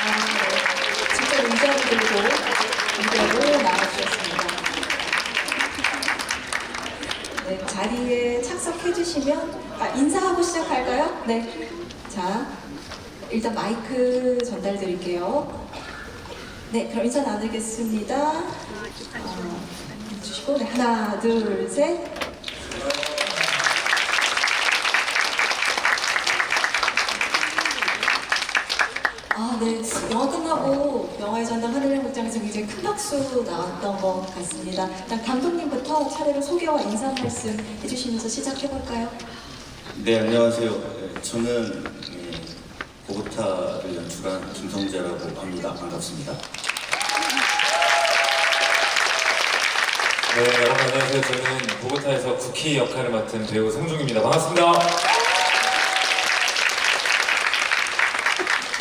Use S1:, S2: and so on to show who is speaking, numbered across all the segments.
S1: 네. 직접 의자를 들고 무대로 나와주셨습니다. 네, 자리에 착석해 주시면 인사하고 시작할까요? 네. 자, 일단 마이크 전달 드릴게요. 네, 그럼 인사 나누겠습니다. 주시고, 네, 하나, 둘, 셋. 네, 영화 끝나고 영화의 전당 하늘의 극장에서 굉장히 큰 박수 나왔던 것 같습니다. 일단 감독님부터 차례로 소개와 인사 말씀 해주시면서 시작해볼까요?
S2: 네, 안녕하세요. 저는 보고타를 연출한 김성재라고 합니다. 반갑습니다.
S3: 네, 여러분 안녕하세요. 저는 보고타에서 쿠키 역할을 맡은 배우 성중입니다. 반갑습니다.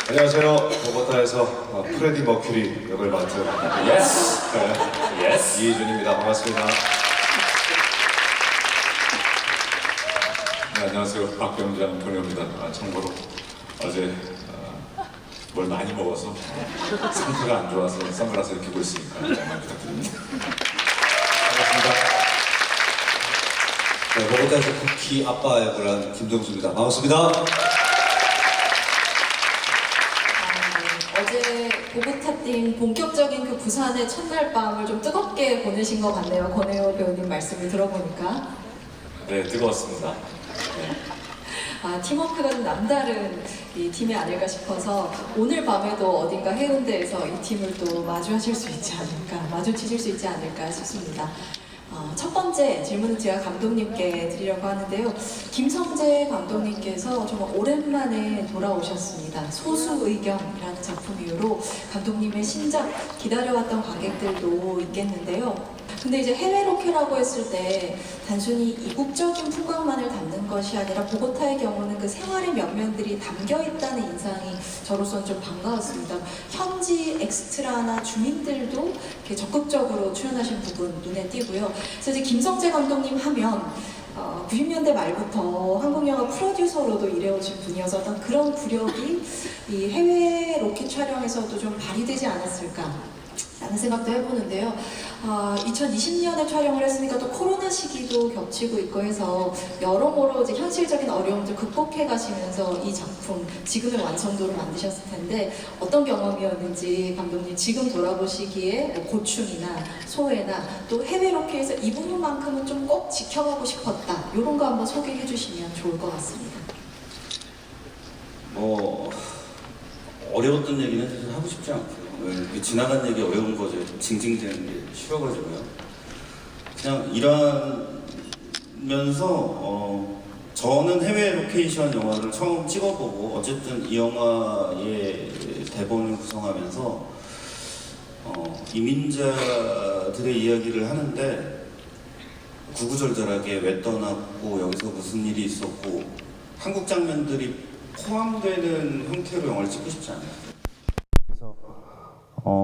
S4: 안녕하세요. 보고타에서 프레디 머큐리 역을 맡은
S3: 예스.
S4: 이희준입니다. 반갑습니다.
S5: 네, 안녕하세요. 박병장 번영입니다. 참고로 어제 뭘 많이 먹어서 상태가 안 좋아서 선글라스를 끼고 있으니까 양해 부탁드립니다.
S4: 반갑습니다.
S6: 네, 보고타에서 쿠키 아빠 역을 한 김동수입니다. 반갑습니다.
S1: 어제 보고타팀 본격적인 그 부산의 첫날 밤을 좀 뜨겁게 보내신 것 같네요. 권혜호 배우님 말씀을 들어보니까.
S3: 네, 뜨거웠습니다.
S1: 팀워크가 좀 남다른 이 팀이 아닐까 싶어서 오늘 밤에도 어딘가 해운대에서 이 팀을 또 마주하실 수 있지 않을까, 마주치실 수 있지 않을까 싶습니다. 첫 번째 질문은 제가 감독님께 드리려고 하는데요. 김성재 감독님께서 정말 오랜만에 돌아오셨습니다. 소수의견이라는 작품 이후로 감독님의 신작 기다려왔던 관객들도 있겠는데요. 근데 이제 해외 로케라고 했을 때 단순히 이국적인 풍광만을 담는 것이 아니라 보고타의 경우는 그 생활의 면면들이 담겨있다는 인상이 저로서는 좀 반가웠습니다. 현지 엑스트라나 주민들도 이렇게 적극적으로 출연하신 부분 눈에 띄고요. 그래서 이제 김성재 감독님 하면 90년대 말부터 한국 영화 프로듀서로도 일해오신 분이어서 어떤 그런 구력이 이 해외 로켓 촬영에서도 좀 발휘되지 않았을까 라는 생각도 해보는데요. 2020년에 촬영을 했으니까 또 코로나 시기도 겹치고 있고 해서 여러모로 이제 현실적인 어려움들 극복해 가시면서 이 작품 지금의 완성도를 만드셨을 텐데 어떤 경험이었는지 감독님 지금 돌아보시기에 고충이나 소외나 또 해외 로켓에서 이 부분만큼은 좀 꼭 지켜가고 싶었다 이런 거 한번 소개해 주시면 좋을 것 같습니다.
S2: 어려웠던 얘기는 사실 하고 싶지 않고요. 지나간 얘기 어려운 거죠. 징징대는 게 싫어가지고요. 그냥 일하면서 저는 해외 로케이션 영화를 처음 찍어보고 어쨌든 이 영화의 대본을 구성하면서 이민자들의 이야기를 하는데 구구절절하게 왜 떠났고 여기서 무슨 일이 있었고 한국 장면들이 포함되는 형태로 영화를 찍고 싶지 않아요.
S7: 그래서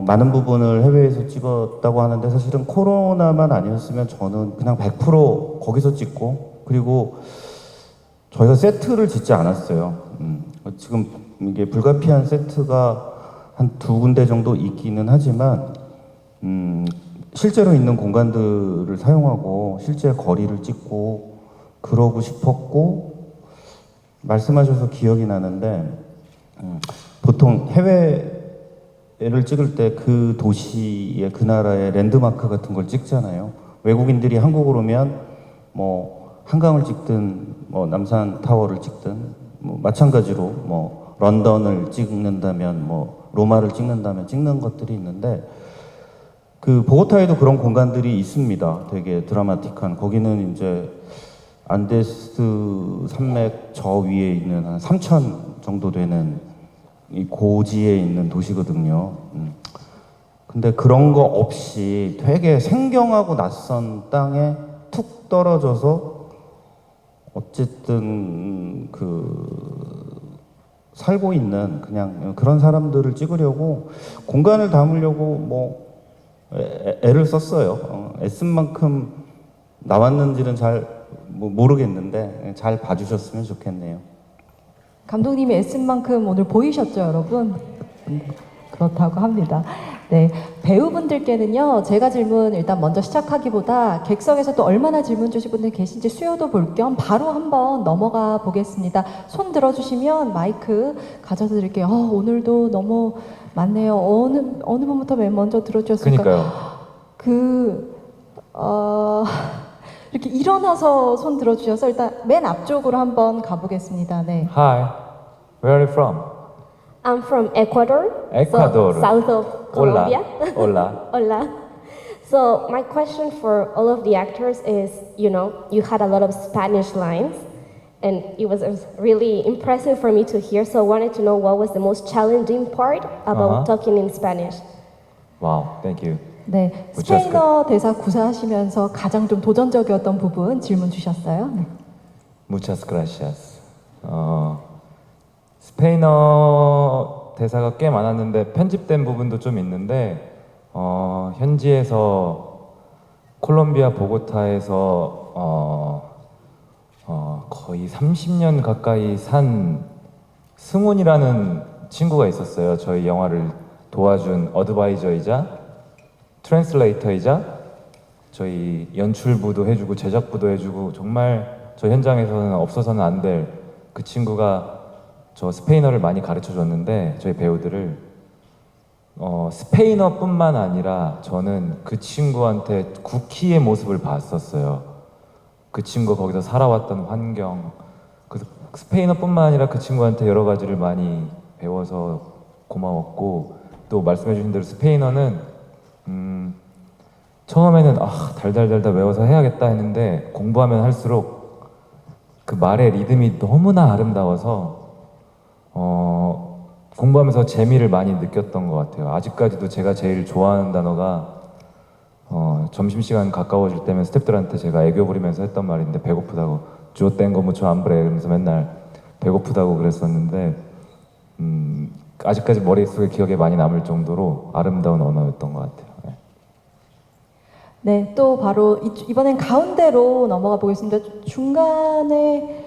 S7: 많은 부분을 해외에서 찍었다고 하는데 사실은 코로나만 아니었으면 저는 그냥 100% 거기서 찍고 그리고 저희가 세트를 짓지 않았어요. 지금 이게 불가피한 세트가 한 2군데 정도 있기는 하지만 실제로 있는 공간들을 사용하고 실제 거리를 찍고 그러고 싶었고 말씀하셔서 기억이 나는데 보통 해외를 찍을 때 그 도시의 그 나라의 랜드마크 같은 걸 찍잖아요. 외국인들이 한국으로 오면 뭐 한강을 찍든 뭐 남산 타워를 찍든 뭐 마찬가지로 뭐 런던을 찍는다면 뭐 로마를 찍는다면 찍는 것들이 있는데 그 보고타에도 그런 공간들이 있습니다. 되게 드라마틱한 거기는 이제 안데스 산맥 저 위에 있는 한 3,000 정도 되는 이 고지에 있는 도시거든요. 근데 그런 거 없이 되게 생경하고 낯선 땅에 툭 떨어져서 어쨌든 살고 있는 그냥 그런 사람들을 찍으려고 공간을 담으려고 뭐 애를 썼어요. 애쓴 만큼 나왔는지는 잘 모르겠는데 잘 봐주셨으면 좋겠네요.
S8: 감독님이 애쓴 만큼 오늘 보이셨죠, 여러분?
S1: 그렇다고 합니다. 네, 배우분들께는요, 제가 질문 일단 먼저 시작하기보다 객석에서 또 얼마나 질문 주실 분들 계신지 수요도 볼 겸 바로 한번 넘어가 보겠습니다. 손 들어주시면 마이크 가져다 드릴게요. 오늘도 너무 많네요. 어느 분부터 맨 먼저 들어주셨을까요?
S3: 그러니까요.
S1: 이렇게 일어나서 손 들어주셔서 일단 맨 앞쪽으로 한번 가보겠습니다. 네.
S3: Hi, where are you from?
S8: I'm from Ecuador,
S3: Ecuador.
S8: so south of
S3: Hola.
S8: Colombia.
S3: Hola.
S8: Hola. So my question for all of the actors is, you know, you had a lot of Spanish lines, and it was really impressive for me to hear. So I wanted to know what was the most challenging part about talking in Spanish.
S3: Wow, thank you.
S1: 네, 스페인어 대사 구사하시면서 가장 좀 도전적이었던 부분 질문 주셨어요. 네.
S3: Muchas gracias. 스페인어 대사가 꽤 많았는데 편집된 부분도 좀 있는데 현지에서 콜롬비아 보고타에서 거의 30년 가까이 산 승훈이라는 친구가 있었어요. 저희 영화를 도와준 어드바이저이자 트랜슬레이터이자 저희 연출부도 해주고 제작부도 해주고 정말 저 현장에서는 없어서는 안 될 그 친구가 저 스페인어를 많이 가르쳐 줬는데 저희 배우들을 스페인어뿐만 아니라 저는 그 친구한테 쿠키의 모습을 봤었어요. 그 친구가 거기서 살아왔던 환경, 그 스페인어뿐만 아니라 그 친구한테 여러 가지를 많이 배워서 고마웠고, 또 말씀해주신 대로 스페인어는 처음에는 달달달달 외워서 해야겠다 했는데 공부하면 할수록 그 말의 리듬이 너무나 아름다워서 공부하면서 재미를 많이 느꼈던 것 같아요. 아직까지도 제가 제일 좋아하는 단어가 점심시간 가까워질 때면 스태프들한테 제가 애교 부리면서 했던 말인데, 배고프다고 주어 땡거 무초 안브레 이러면서 맨날 배고프다고 그랬었는데 아직까지 머릿속에 기억에 많이 남을 정도로 아름다운 언어였던 것 같아요. 네.
S1: 네, 또 바로 이번엔 가운데로 넘어가 보겠습니다. 중간에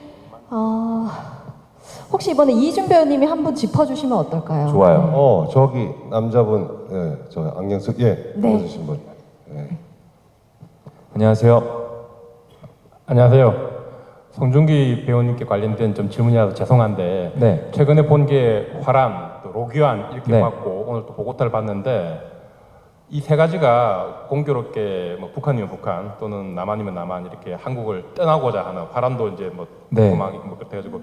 S1: 혹시 이번에 이희준 배우님이 한 분 짚어주시면 어떨까요?
S3: 좋아요.
S4: 저기 남자분, 예, 저 안경 쓰, 예,
S1: 네.
S4: 보여주신 분. 예.
S3: 안녕하세요.
S9: 안녕하세요. 송중기 배우님께 관련된 좀 질문이라서 죄송한데,
S3: 네.
S9: 최근에 본 게 화란, 또 로기환 이렇게
S3: 네.
S9: 봤고 오늘 또 보고타를 봤는데, 이 세 가지가 공교롭게 뭐 북한이면 북한 또는 남한이면 남한 이렇게 한국을 떠나고자 하는, 화란도 이제 뭐
S3: 네.
S9: 도망이 뭐 그렇게 해가지고,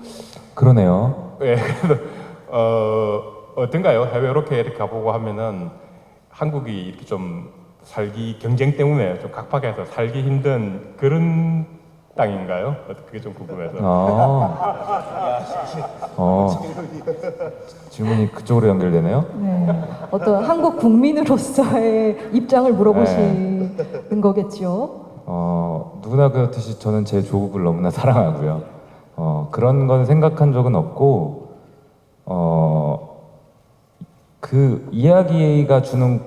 S3: 그러네요.
S9: 예, 그래서 어떤가요? 해외 이렇게 가보고 하면은 한국이 이렇게 좀 살기, 경쟁 때문에 좀 각박해서 살기 힘든 그런 땅인가요? 그게 좀 궁금해서.
S3: 질문이 그쪽으로 연결되네요.
S1: 네, 어떤 한국 국민으로서의 입장을 물어보시는 거겠죠.
S3: 누구나 그렇듯이 저는 제 조국을 너무나 사랑하고요. 그런 건 생각한 적은 없고, 그 이야기가 주는,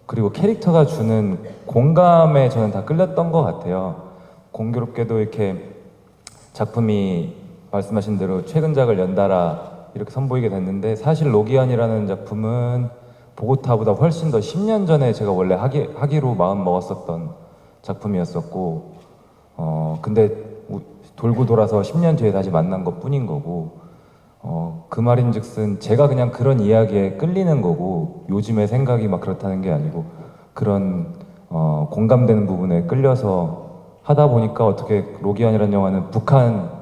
S3: 그리고 캐릭터가 주는 공감에 저는 다 끌렸던 것 같아요. 공교롭게도 이렇게 작품이 말씀하신 대로 최근작을 연달아 이렇게 선보이게 됐는데, 사실 로기안이라는 작품은 보고타보다 훨씬 더 10년 전에 제가 원래 하기로 마음 먹었었던 작품이었었고, 근데 돌고 돌아서 10년 뒤에 다시 만난 것 뿐인 거고, 그 말인즉슨 제가 그냥 그런 이야기에 끌리는 거고, 요즘의 생각이 막 그렇다는 게 아니고, 그런 공감되는 부분에 끌려서 하다 보니까 어떻게 로기안이라는 영화는 북한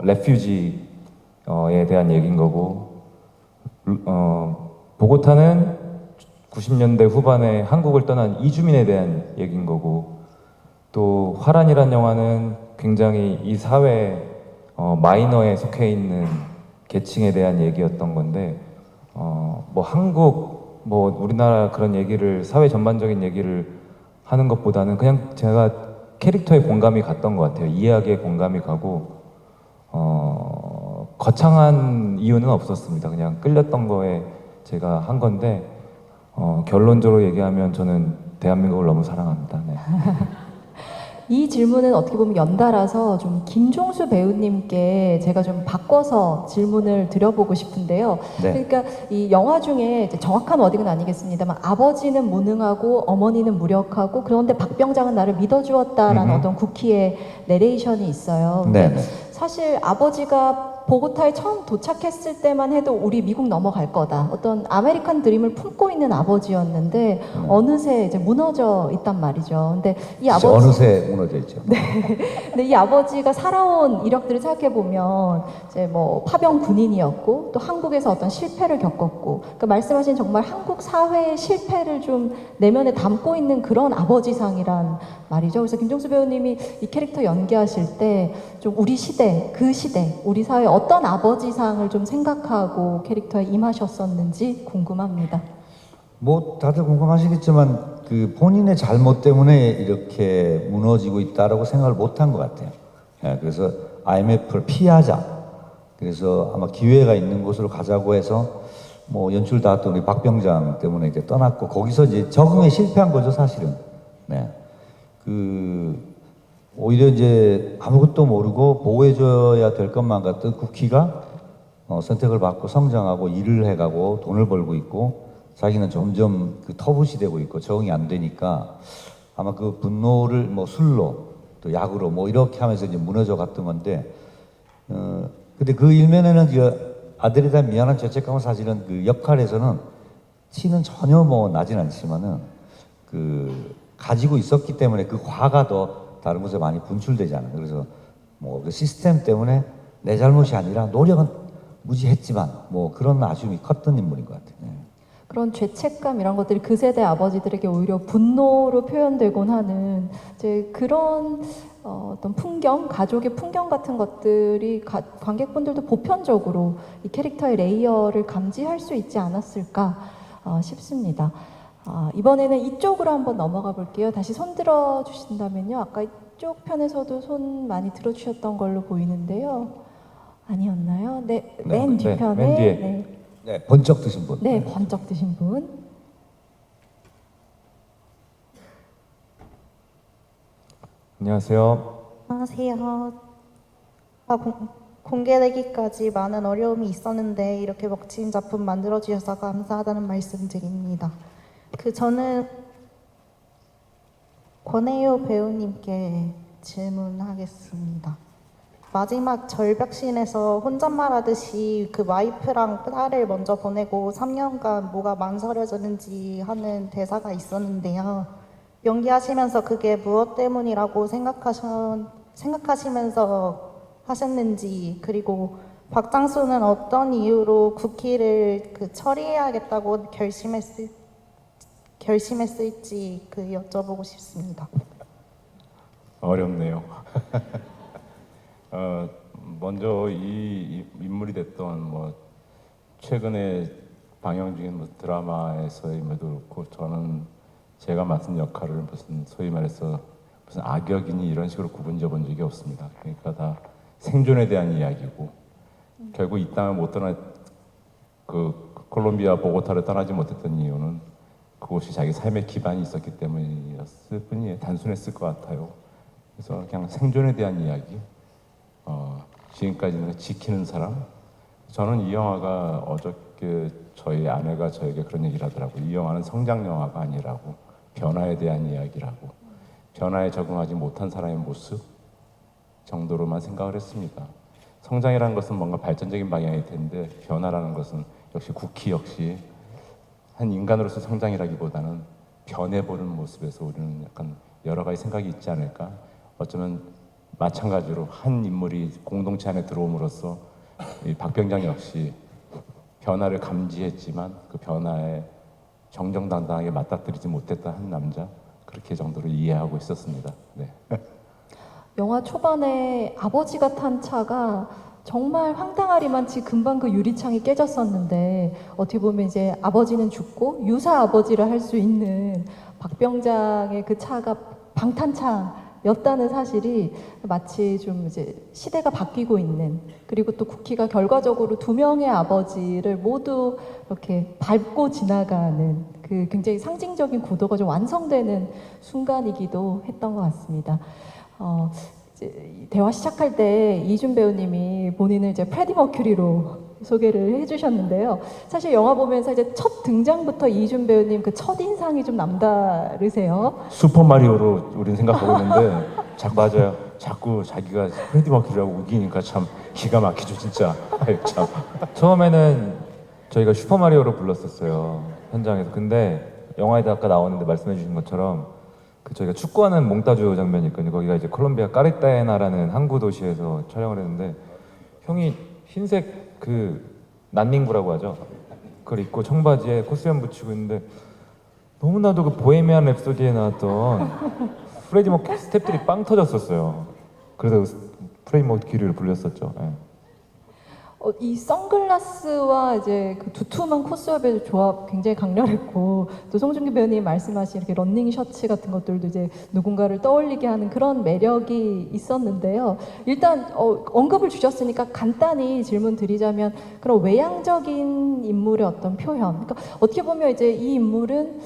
S3: 레퓨지에 대한 얘기인 거고, 보고타는 90년대 후반에 한국을 떠난 이주민에 대한 얘기인 거고, 또 화란이란 영화는 굉장히 이 사회 마이너에 속해 있는 계층에 대한 얘기였던 건데, 뭐 한국, 뭐 우리나라 그런 얘기를, 사회 전반적인 얘기를 하는 것보다는 그냥 제가 캐릭터에 공감이 갔던 것 같아요. 이야기에 공감이 가고, 거창한 이유는 없었습니다. 그냥 끌렸던 거에 제가 한 건데, 결론적으로 얘기하면 저는 대한민국을 너무 사랑합니다. 네.
S1: 이 질문은 어떻게 보면 연달아서 좀 김종수 배우님께 제가 좀 바꿔서 질문을 드려보고 싶은데요.
S10: 네.
S1: 그러니까 이 영화 중에 이제 정확한 워딩은 아니겠습니다만 아버지는 무능하고 어머니는 무력하고 그런데 박병장은 나를 믿어주었다라는 어떤 쿠키의 내레이션이 있어요.
S10: 네.
S1: 근데 사실 아버지가 보고타에 처음 도착했을 때만 해도 우리 미국 넘어갈 거다. 어떤 아메리칸 드림을 품고 있는 아버지였는데 어느새 이제 무너져 있단 말이죠. 근데 이 아버지
S10: 어느새 무너져 있죠.
S1: 근데 이 아버지가 살아온 이력들을 생각해 보면 이제 뭐 파병 군인이었고 또 한국에서 어떤 실패를 겪었고 그러니까 말씀하신 정말 한국 사회의 실패를 좀 내면에 담고 있는 그런 아버지상이란 말이죠. 그래서 김종수 배우님이 이 캐릭터 연기하실 때 좀 우리 시대, 그 시대, 우리 사회 어떤 아버지상을 좀 생각하고 캐릭터에 임하셨었는지 궁금합니다.
S10: 뭐 다들 공감하시겠지만 그 본인의 잘못 때문에 이렇게 무너지고 있다라고 생각을 못한 것 같아요. 예, 그래서 IMF를 피하자. 그래서 아마 기회가 있는 곳으로 가자고 해서 뭐 연출 다 했던 우리 박병장 때문에 이제 떠났고 거기서 이제 적응에 실패한 거죠 사실은. 네. 오히려 이제 아무것도 모르고 보호해줘야 될 것만 같던 쿠키가 선택을 받고 성장하고 일을 해가고 돈을 벌고 있고 자기는 점점 그 터부시 되고 있고 적응이 안 되니까 아마 그 분노를 뭐 술로 또 약으로 뭐 이렇게 하면서 이제 무너져 갔던 건데 근데 그 일면에는 그 아들에 대한 미안한 죄책감은 사실은 그 역할에서는 치는 전혀 뭐 나진 않지만은 그 가지고 있었기 때문에 그 화가 더 다른 곳에 많이 분출되지 않아요. 그래서 뭐 그 시스템 때문에 내 잘못이 아니라 노력은 무지했지만 뭐 그런 아쉬움이 컸던 인물인 것 같아요. 네.
S1: 그런 죄책감 이런 것들이 그 세대 아버지들에게 오히려 분노로 표현되곤 하는 이제 그런 어떤 풍경, 가족의 풍경 같은 것들이 관객분들도 보편적으로 이 캐릭터의 레이어를 감지할 수 있지 않았을까 싶습니다. 이번에는 이쪽으로 한번 넘어가 볼게요. 다시 손 들어 주신다면요. 아까 이쪽 편에서도 손 많이 들어 주셨던 걸로 보이는데요. 아니었나요? 네, 맨 뒤편에.
S3: 맨 뒤에.
S1: 네.
S10: 네, 번쩍 드신 분.
S1: 네, 번쩍 드신 분.
S3: 안녕하세요.
S11: 안녕하세요. 공개되기까지 많은 어려움이 있었는데 이렇게 멋진 작품 만들어 주셔서 감사하다는 말씀 드립니다. 저는 권혜요 배우님께 질문하겠습니다. 마지막 절벽신에서 혼잣말하듯이 그 와이프랑 딸을 먼저 보내고 3년간 뭐가 망설여졌는지 하는 대사가 있었는데요. 연기하시면서 그게 무엇 때문이라고 생각하시면서 하셨는지, 그리고 박장수는 어떤 이유로 쿠키를 처리해야겠다고 결심했을지 여쭤보고 싶습니다.
S9: 어렵네요. 먼저 이 인물이 됐던 뭐 최근에 방영 중인 뭐 드라마에서임에도 그렇고 저는 제가 맡은 역할을 무슨 소위 말해서 무슨 악역이니 이런 식으로 구분져 본 적이 없습니다. 그러니까 다 생존에 대한 이야기고 결국 이 땅을 못 떠나 콜롬비아 보고타를 떠나지 못했던 이유는 그곳이 자기 삶의 기반이 있었기 때문이었을 뿐이에요. 단순했을 것 같아요. 그래서 그냥 생존에 대한 이야기. 지금까지는 지키는 사람. 저는 이 영화가 어저께 저희 아내가 저에게 그런 얘기를 하더라고요. 이 영화는 성장 영화가 아니라고, 변화에 대한 이야기라고, 변화에 적응하지 못한 사람의 모습 정도로만 생각을 했습니다. 성장이라는 것은 뭔가 발전적인 방향일 텐데 변화라는 것은 역시 쿠키 역시 한 인간으로서 성장이라기보다는 변해보는 모습에서 우리는 약간 여러 가지 생각이 있지 않을까. 어쩌면 마찬가지로 한 인물이 공동체 안에 들어옴으로써 이 박병장 역시 변화를 감지했지만 그 변화에 정정당당하게 맞닥뜨리지 못했던 한 남자, 그렇게 정도로 이해하고 있었습니다. 네.
S1: 영화 초반에 아버지가 탄 차가 정말 황당하리만치 금방 그 유리창이 깨졌었는데 어떻게 보면 이제 아버지는 죽고 유사 아버지를 할 수 있는 박병장의 그 차가 방탄차였다는 사실이 마치 좀 이제 시대가 바뀌고 있는, 그리고 또 쿠키가 결과적으로 두 명의 아버지를 모두 이렇게 밟고 지나가는 그 굉장히 상징적인 구도가 좀 완성되는 순간이기도 했던 것 같습니다.
S12: 이제 이 대화 시작할 때 이준 배우님이 본인을 이제 프레디 머큐리로 소개를 해주셨는데요. 사실 영화 보면서 이제 첫 등장부터 이준 배우님 그 첫 인상이 좀 남다르세요.
S9: 슈퍼 마리오로 우리는 생각하고 있는데
S3: 맞아요.
S9: 자꾸 자기가 프레디 머큐리라고 우기니까 참 기가 막히죠 진짜. 아유, 참.
S3: 처음에는 저희가 슈퍼마리오로 불렀었어요, 현장에서. 근데 영화에도 아까 나오는데 말씀해 주신 것처럼 그 저희가 축구하는 몽따주 장면이 있거든요. 거기가 이제 콜롬비아 까르타헤나라는 항구 도시에서 촬영을 했는데 형이 흰색 그 난닝구라고 하죠. 그걸 입고 청바지에 코스염 붙이고 있는데 너무나도 그 보헤미안 랩소디에 나왔던 프레디 머큐리 스텝들이 빵 터졌었어요. 그래서 프레디 머큐리를 불렸었죠. 예.
S12: 이 선글라스와 이제 그 두툼한 코스업의 조합 굉장히 강렬했고, 또 송중기 배우님 말씀하신 이렇게 런닝 셔츠 같은 것들도 이제 누군가를 떠올리게 하는 그런 매력이 있었는데요. 일단 언급을 주셨으니까 간단히 질문 드리자면, 그런 외향적인 인물의 어떤 표현, 그러니까 어떻게 보면 이제 이 인물은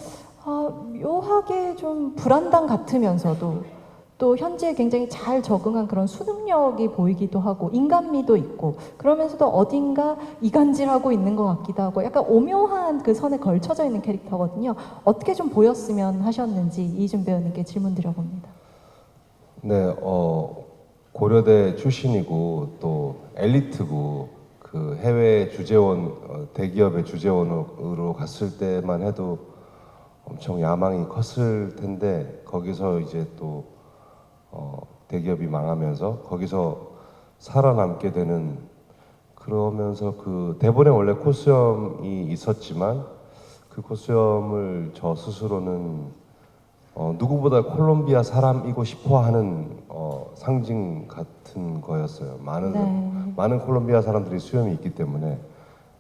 S12: 묘하게 좀 불안당 같으면서도 또 현재에 굉장히 잘 적응한 그런 수능력이 보이기도 하고 인간미도 있고, 그러면서도 어딘가 이간질하고 있는 것 같기도 하고 약간 오묘한 그 선에 걸쳐져 있는 캐릭터거든요. 어떻게 좀 보였으면 하셨는지 이준 배우님께 질문 드려봅니다.
S13: 네, 고려대 출신이고 또 엘리트고 그 해외 주재원, 대기업의 주재원으로 갔을 때만 해도 엄청 야망이 컸을 텐데, 거기서 이제 또 대기업이 망하면서 거기서 살아남게 되는, 그러면서 그 대본에 원래 코스염이 있었지만 그 코스염을 저 스스로는 누구보다 콜롬비아 사람이고 싶어하는 상징 같은 거였어요. 많은 콜롬비아 사람들이 수염이 있기 때문에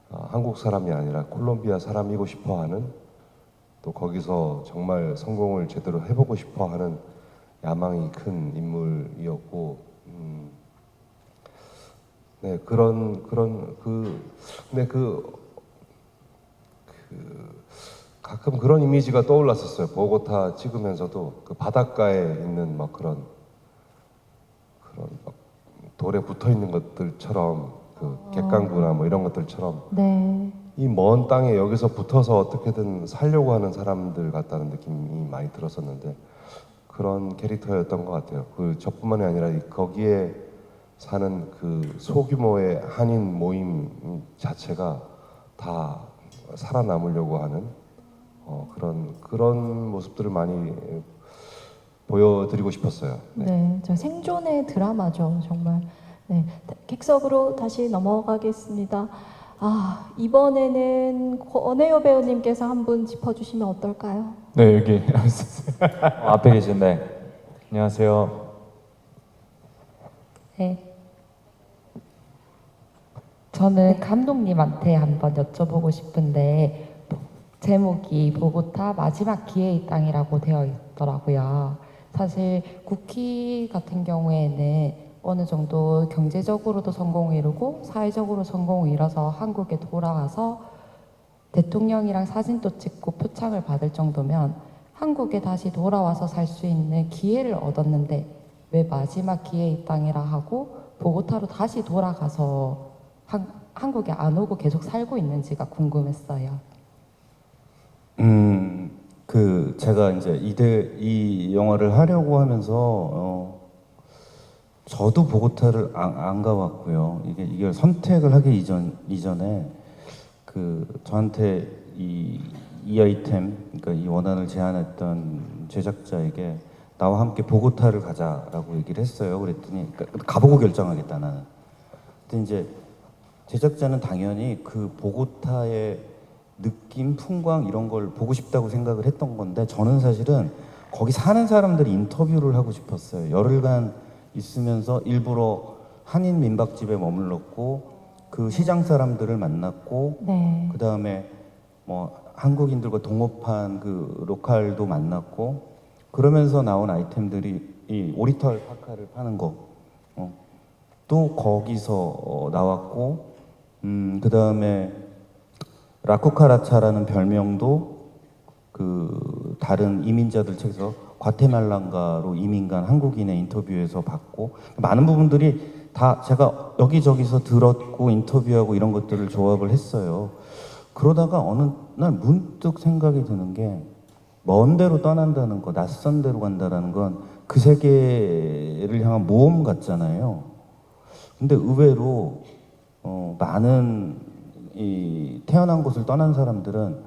S13: 한국 사람이 아니라 콜롬비아 사람이고 싶어하는, 또 거기서 정말 성공을 제대로 해보고 싶어하는 야망이 큰 인물이었고, 네, 가끔 그런 이미지가 떠올랐었어요. 보고타 찍으면서도 그 바닷가에 있는 막 그런 막 돌에 붙어 있는 것들처럼, 그 객강구나 뭐 이런 것들처럼
S12: 네.
S13: 이 먼 땅에 여기서 붙어서 어떻게든 살려고 하는 사람들 같다는 느낌이 많이 들었었는데, 그런 캐릭터였던 것 같아요. 그 저뿐만이 아니라 거기에 사는 그 소규모의 한인 모임 자체가 다 살아남으려고 하는 그런 모습들을 많이 보여드리고 싶었어요.
S12: 네, 저 생존의 드라마죠, 정말. 네, 객석으로 다시 넘어가겠습니다. 이번에는 권혜요 배우님께서 한 분 짚어주시면 어떨까요?
S9: 네, 여기
S3: 앞에 계신데. 안녕하세요.
S14: 네. 저는 감독님한테 한번 여쭤보고 싶은데, 제목이 보고타 마지막 기회의 땅이라고 되어 있더라고요. 사실 국희 같은 경우에는 어느 정도 경제적으로도 성공을 이루고 사회적으로 성공을 이뤄서 한국에 돌아와서 대통령이랑 사진도 찍고 표창을 받을 정도면 한국에 다시 돌아와서 살 수 있는 기회를 얻었는데, 왜 마지막 기회의 땅이라 하고 보고타로 다시 돌아가서 한국에 안 오고 계속 살고 있는지가 궁금했어요.
S7: 제가 이제 이 영화를 하려고 하면서 저도 보고타를 안 가봤고요. 이걸 선택을 하기 이전에 저한테 이 아이템, 그러니까 이 원안을 제안했던 제작자에게 나와 함께 보고타를 가자라고 얘기를 했어요. 그랬더니 가보고 결정하겠다 나는. 근데 이제 제작자는 당연히 그 보고타의 느낌, 풍광 이런 걸 보고 싶다고 생각을 했던 건데, 저는 사실은 거기 사는 사람들 인터뷰를 하고 싶었어요. 열흘간 있으면서 일부러 한인 민박집에 머물렀고 그 시장 사람들을 만났고,
S12: 네.
S7: 그 다음에 뭐 한국인들과 동업한 그 로컬도 만났고, 그러면서 나온 아이템들이 이 오리털 파카를 파는 거, 또 거기서 나왔고, 그 다음에 라쿠카라차라는 별명도 그 다른 이민자들 책에서 과테말란가로 이민 간 한국인의 인터뷰에서 봤고 많은 부분들이 다 제가 여기저기서 들었고 인터뷰하고 이런 것들을 조합을 했어요. 그러다가 어느 날 문득 생각이 드는 게 먼 데로 떠난다는 거, 낯선 데로 간다는 건 그 세계를 향한 모험 같잖아요. 근데 의외로 많은 이 태어난 곳을 떠난 사람들은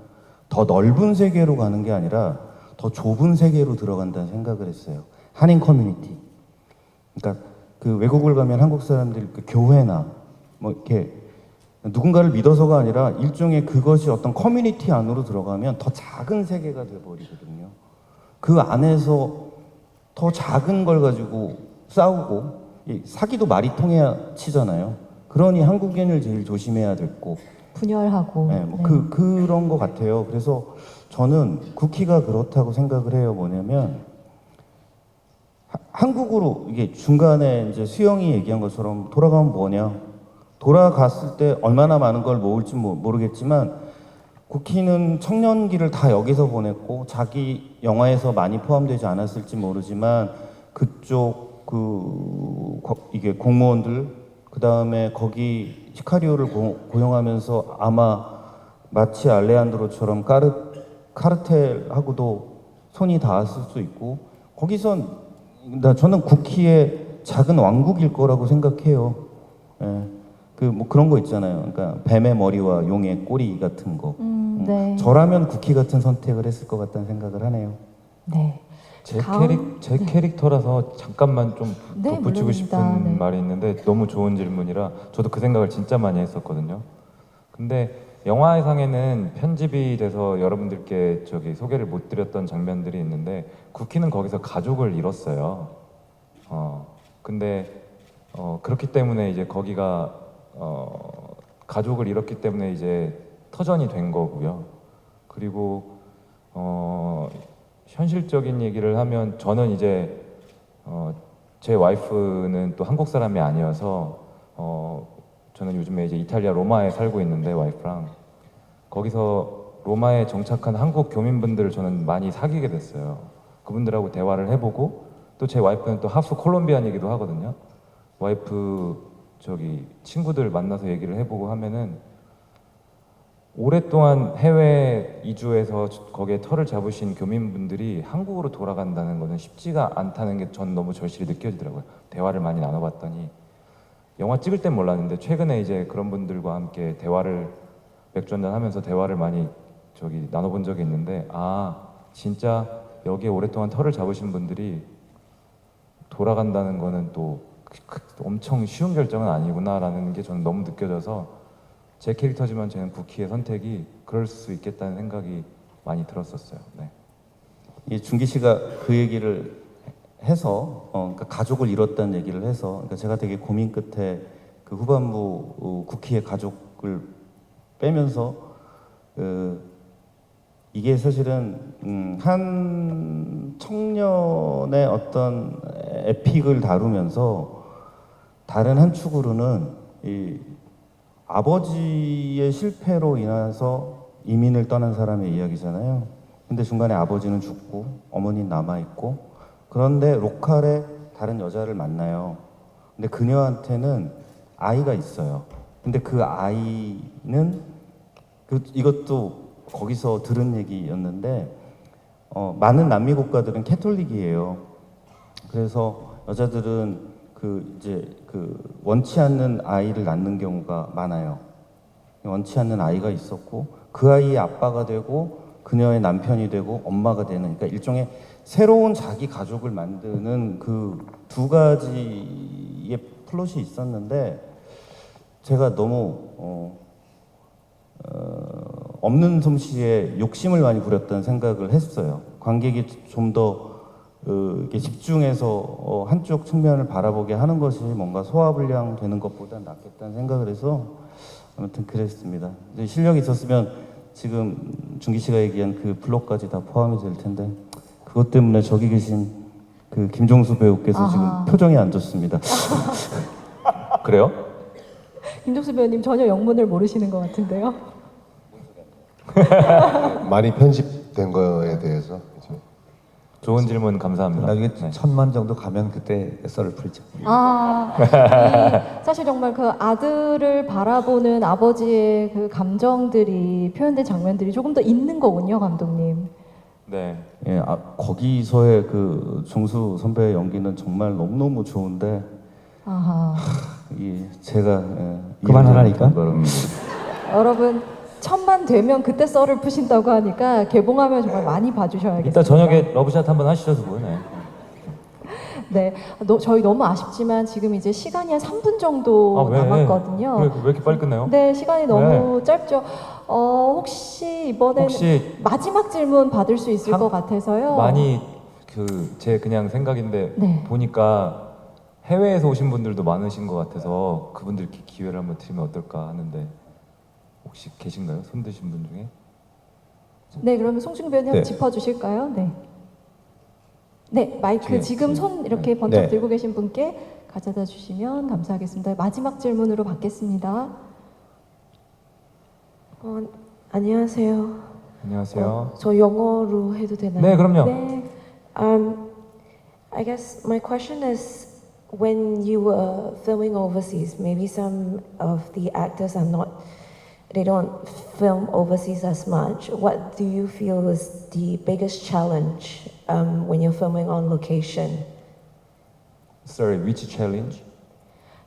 S7: 더 넓은 세계로 가는 게 아니라 더 좁은 세계로 들어간다는 생각을 했어요. 한인 커뮤니티. 그러니까 그 외국을 가면 한국 사람들이 그 교회나 뭐 이렇게 누군가를 믿어서가 아니라 일종의 그것이 어떤 커뮤니티 안으로 들어가면 더 작은 세계가 돼버리거든요. 그 안에서 더 작은 걸 가지고 싸우고 사기도 말이 통해야 치잖아요. 그러니 한국인을 제일 조심해야 됐고
S12: 분열하고.
S7: 네, 뭐 그런 것 같아요. 그래서 저는 쿠키가 그렇다고 생각을 해요. 뭐냐면 한국으로 이게 중간에 이제 수영이 얘기한 것처럼 돌아가면 뭐냐? 돌아갔을 때 얼마나 많은 걸 모을지 모르겠지만 쿠키는 청년기를 다 여기서 보냈고 자기 영화에서 많이 포함되지 않았을지 모르지만 그쪽 이게 공무원들 그 다음에 거기 시카리오를 고용하면서 아마 마치 알레한드로처럼 카르텔하고도 손이 닿았을 수 있고 거기선 저는 쿠키의 작은 왕국일 거라고 생각해요. 예. 뭐 그런 거 있잖아요. 그러니까 뱀의 머리와 용의 꼬리 같은 거.
S12: 네.
S7: 저라면 쿠키 같은 선택을 했을 것 같다는 생각을 하네요.
S12: 네.
S3: 제 캐릭터라서 잠깐만 좀 덧붙이고
S12: 물론입니다.
S3: 싶은 말이 있는데 너무 좋은 질문이라 저도 그 생각을 진짜 많이 했었거든요. 근데 영화상에는 편집이 돼서 여러분들께 소개를 못 드렸던 장면들이 있는데 쿠키는 거기서 가족을 잃었어요. 근데 그렇기 때문에 이제 거기가 가족을 잃었기 때문에 이제 터전이 된 거고요. 그리고 현실적인 얘기를 하면 저는 이제 제 와이프는 또 한국 사람이 아니어서 저는 요즘에 이제 이탈리아 로마에 살고 있는데 와이프랑 거기서 로마에 정착한 한국 교민분들을 저는 많이 사귀게 됐어요. 그분들하고 대화를 해보고 또 제 와이프는 또 하프 콜롬비안이기도 하거든요. 와이프 친구들 만나서 얘기를 해보고 하면은 오랫동안 해외 이주해서 거기에 터를 잡으신 교민분들이 한국으로 돌아간다는 것은 쉽지가 않다는 게 전 너무 절실히 느껴지더라고요. 대화를 많이 나눠봤더니 영화 찍을 땐 몰랐는데 최근에 이제 그런 분들과 함께 맥주 한잔 하면서 대화를 많이 나눠본 적이 있는데 진짜 여기에 오랫동안 터를 잡으신 분들이 돌아간다는 거는 또 엄청 쉬운 결정은 아니구나라는 게 저는 너무 느껴져서 제 캐릭터지만 저는 쿠키의 선택이 그럴 수 있겠다는 생각이 많이 들었었어요. 네.
S7: 준기 씨가 그 얘기를 해서 그러니까 가족을 잃었다는 얘기를 해서 그러니까 제가 되게 고민 끝에 그 후반부 쿠키의 가족을 빼면서 이게 사실은 한 청년의 어떤 에픽을 다루면서 다른 한 축으로는 이 아버지의 실패로 인해서 이민을 떠난 사람의 이야기잖아요. 근데 중간에 아버지는 죽고 어머니는 남아있고 그런데 로컬에 다른 여자를 만나요. 근데 그녀한테는 아이가 있어요. 근데 그 아이는 이것도 거기서 들은 얘기였는데 많은 남미 국가들은 캐톨릭이에요. 그래서 여자들은 원치 않는 아이를 낳는 경우가 많아요. 원치 않는 아이가 있었고 그 아이의 아빠가 되고 그녀의 남편이 되고 엄마가 되는 그러니까 일종의 새로운 자기 가족을 만드는 그 두 가지의 플롯이 있었는데 제가 너무 없는 솜씨에 욕심을 많이 부렸다는 생각을 했어요. 관객이 좀 더 이렇게 집중해서 한쪽 측면을 바라보게 하는 것이 뭔가 소화불량 되는 것보다 낫겠다는 생각을 해서 아무튼 그랬습니다. 실력이 있었으면 지금 준기 씨가 얘기한 그 플롯까지 다 포함이 될 텐데 그것 때문에 저기 계신 그 김종수 배우께서 지금 표정이 안 좋습니다.
S3: 그래요?
S12: 김종수 배우님 전혀 영문을 모르시는 것 같은데요.
S13: 많이 편집된 거에 대해서
S3: 좋은 질문 감사합니다.
S10: 나중에
S3: 네.
S10: 1000만 정도 가면 그때 썰을 풀죠.
S12: 사실 정말 그 아들을 바라보는 아버지의 그 감정들이 표현된 장면들이 조금 더 있는 거군요, 감독님.
S3: 네.
S7: 예, 거기서의 그 종수 선배의 연기는 정말 너무너무 좋은데
S12: 아하.
S7: 제가
S10: 그만하라니까?
S12: 여러분 1000만 되면 그때 썰을 푸신다고 하니까 개봉하면 정말 많이 봐주셔야겠습니다.
S3: 이따 저녁에 러브샷 한번 하시죠, 두 분. 네.
S12: 네, 저희 너무 아쉽지만 지금 이제 시간이 한 3분 정도 남았거든요.
S3: 왜 이렇게 빨리 끝나요?
S12: 네, 시간이 너무 짧죠. 혹시 이번에는 마지막 질문 받을 수 있을 것 같아서요.
S3: 많이 제 그냥 생각인데
S12: 네.
S3: 보니까 해외에서 오신 분들도 많으신 것 같아서 그분들께 기회를 한번 드리면 어떨까 하는데 혹시 계신가요? 손 드신 분 중에?
S12: 네, 그러면 송중기 배우님 한번 짚어주실까요? 네. 네, 마이크 지금 손 이렇게 번쩍 들고 계신 분께 가져다 주시면 감사하겠습니다. 마지막 질문으로 받겠습니다.
S15: 안녕하세요.
S3: 안녕하세요.
S15: 저 영어로 해도 되나요?
S3: 네, 그럼요.
S12: 네.
S15: I guess my question is, when you were filming overseas, maybe some of the actors they don't film overseas as much. What do you feel was the biggest challenge when you're filming on location?
S3: Sorry, which challenge?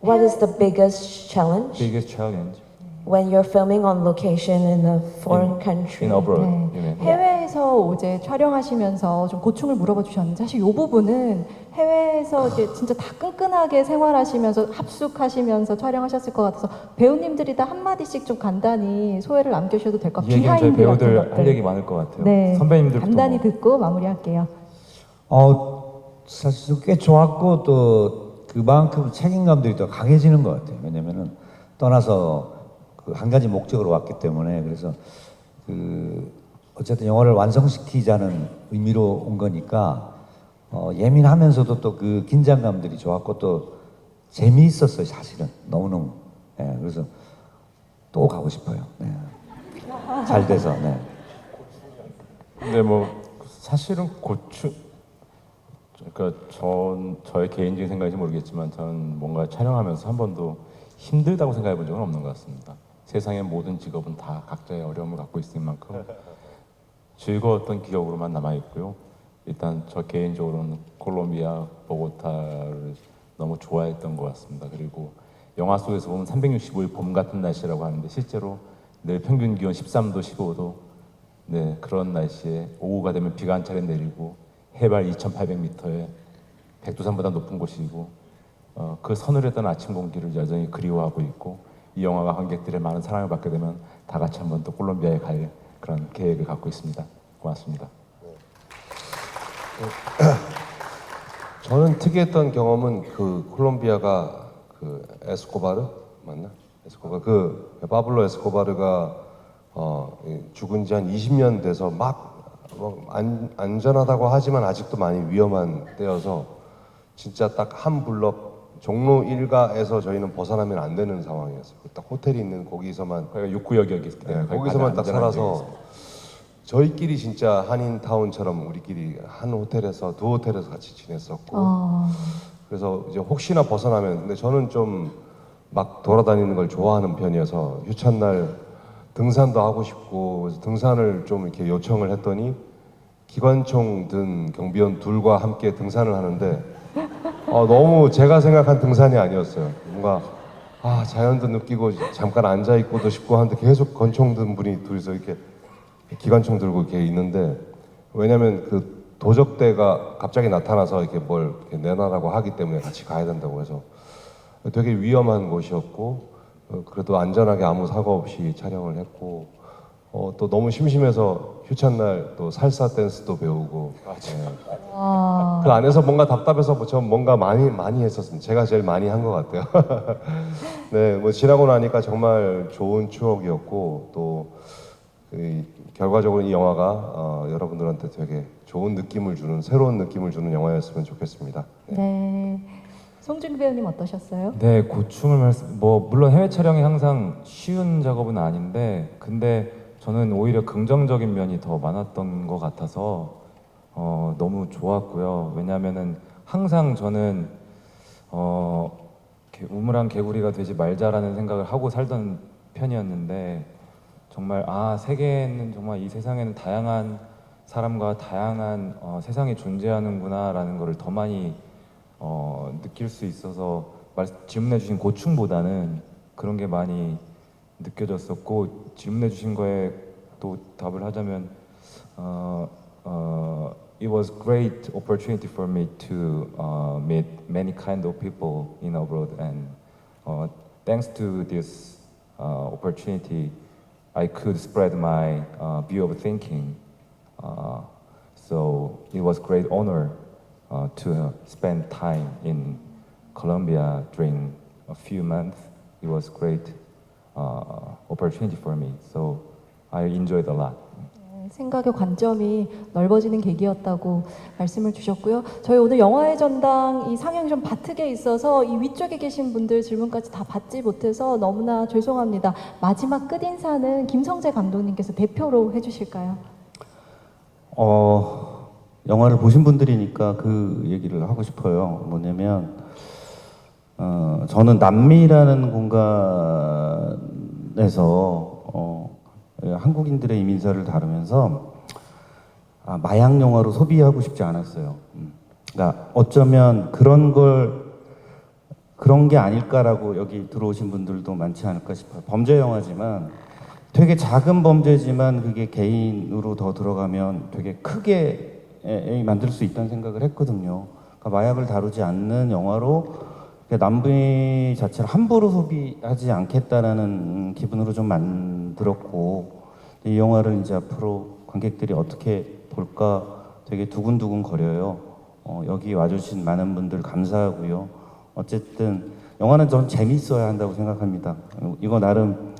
S15: What is the biggest challenge
S3: Biggest challenge
S15: when you're filming on location in a foreign country?
S3: in abroad.
S12: 네.
S3: you mean?
S12: 해외에서 이제 촬영하시면서 좀 고충을 물어봐 주셨는데 사실 이 부분은 해외에서 이제 진짜 다 끈끈하게 생활하시면서 합숙하시면서 촬영하셨을 것 같아서 배우님들이 다 한마디씩 좀 간단히 소회를 남겨주셔도 될 것 같아요.
S3: 이 얘기는 저희
S12: 비하인드 같은
S3: 배우들
S12: 것들.
S3: 할 얘기 많을 것 같아요.
S12: 네.
S3: 선배님들도
S12: 간단히
S3: 뭐.
S12: 듣고 마무리할게요.
S10: 사실 꽤 좋았고 또 그만큼 책임감들이 더 강해지는 것 같아요. 왜냐면은 떠나서 그 한 가지 목적으로 왔기 때문에 그래서 어쨌든 영화를 완성시키자는 의미로 온 거니까 예민하면서도 또 그 긴장감들이 좋았고 또 재미있었어요. 사실은 너무너무. 네, 그래서 또 가고 싶어요. 네. 잘 돼서. 네.
S9: 근데 뭐 사실은 그러니까 저의 개인적인 생각인지 모르겠지만 저는 뭔가 촬영하면서 한 번도 힘들다고 생각해 본 적은 없는 것 같습니다. 세상의 모든 직업은 다 각자의 어려움을 갖고 있을 만큼 즐거웠던 기억으로만 남아 있고요. 일단 저 개인적으로는 콜롬비아 보고타를 너무 좋아했던 것 같습니다. 그리고 영화 속에서 보면 365일 봄 같은 날씨라고 하는데 실제로 늘 평균 기온 13도, 15도 네, 그런 날씨에 오후가 되면 비가 한 차례 내리고 해발 2,800m에 백두산보다 높은 곳이고 그 서늘했던 아침 공기를 여전히 그리워하고 있고 이 영화가 관객들의 많은 사랑을 받게 되면 다 같이 한번 또 콜롬비아에 갈 그런 계획을 갖고 있습니다. 고맙습니다.
S13: 저는 특이했던 경험은 그 콜롬비아가 그 에스코바르 맞나? 에스코바 그 파블로 에스코바르가 죽은 지 한 20년 돼서 안전하다고 하지만 아직도 많이 위험한 때여서 진짜 딱 한 블럭 종로 1가에서 저희는 벗어나면 안 되는 상황이었어요. 딱 호텔이 있는 거기서만
S9: 거기가 6구역이었기 때문에
S13: 거기서만 딱 살아서 저희끼리 진짜 한인타운처럼 우리끼리 한 호텔에서 두 호텔에서 같이 지냈었고 그래서 이제 혹시나 벗어나면 근데 저는 좀 막 돌아다니는 걸 좋아하는 편이어서 휴찬날 등산도 하고 싶고 그래서 등산을 좀 이렇게 요청을 했더니 기관총 든 경비원 둘과 함께 등산을 하는데 너무 제가 생각한 등산이 아니었어요. 뭔가 자연도 느끼고 잠깐 앉아 있고도 싶고 하는데 계속 권총 든 분이 둘이서 이렇게 기관총 들고 이렇게 있는데 왜냐면 그 도적대가 갑자기 나타나서 이렇게 뭘 이렇게 내놔라고 하기 때문에 같이 가야 된다고 해서 되게 위험한 곳이었고 그래도 안전하게 아무 사고 없이 촬영을 했고 또 너무 심심해서 휴찬날 또 살사 댄스도 배우고 그 안에서 뭔가 답답해서 저 뭔가 많이 했었습니다. 제가 제일 많이 한 것 같아요. 네, 뭐 지나고 나니까 정말 좋은 추억이었고 또 결과적으로 이 영화가 여러분들한테 되게 좋은 느낌을 주는 새로운 느낌을 주는 영화였으면 좋겠습니다.
S12: 네. 송중기 배우님 어떠셨어요?
S3: 네, 고충을 물론 해외 촬영이 항상 쉬운 작업은 아닌데 근데 저는 오히려 긍정적인 면이 더 많았던 것 같아서 너무 좋았고요. 왜냐하면은 항상 저는 우물안 개구리가 되지 말자라는 생각을 하고 살던 편이었는데 정말 세계에는 정말 이 세상에는 다양한 사람과 다양한 세상이 존재하는구나라는 것을 더 많이 느낄 수 있어서 질문해 주신 고충보다는 그런 게 많이 느껴졌었고, 질문해 주신 거에 또 답을 하자면 it was great opportunity for me to meet many kind of people in abroad, and thanks to this opportunity I could spread my view of thinking. So it was great honor to spend time in Colombia during a few months. It was great opportunity for me. So I enjoyed a lot.
S12: 생각의 관점이 넓어지는 계기였다고 말씀을 주셨고요. 저희 오늘 영화의 전당 이 상영이 좀 바트게 있어서 이 위쪽에 계신 분들 질문까지 다 받지 못해서 너무나 죄송합니다. 마지막 끝인사는 김성재 감독님께서 대표로 해주실까요?
S7: 영화를 보신 분들이니까 그 얘기를 하고 싶어요. 뭐냐면 저는 남미라는 공간에서 한국인들의 이민사를 다루면서 마약 영화로 소비하고 싶지 않았어요. 그러니까 어쩌면 그런 게 아닐까라고 여기 들어오신 분들도 많지 않을까 싶어요. 범죄 영화지만 되게 작은 범죄지만 그게 개인으로 더 들어가면 되게 크게 만들 수 있다는 생각을 했거든요. 그러니까 마약을 다루지 않는 영화로 남미 자체를 함부로 소비하지 않겠다라는 기분으로 좀 만들었고, 이 영화를 이제 앞으로 관객들이 어떻게 볼까 되게 두근두근 거려요. 여기 와주신 많은 분들 감사하고요. 어쨌든 영화는 전 재밌어야 한다고 생각합니다. 이거 나름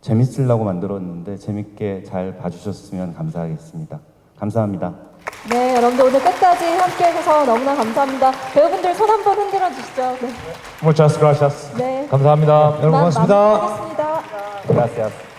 S7: 재밌으려고 만들었는데 재밌게 잘 봐주셨으면 감사하겠습니다. 감사합니다.
S12: 네, 여러분들 오늘 끝까지 함께 해주셔서 너무나 감사합니다. 배우분들 손 한번 흔들어 주시죠. 네.
S3: Muchas gracias.
S12: 네.
S3: 감사합니다.
S12: 여러분 고맙습니다.
S3: Gracias.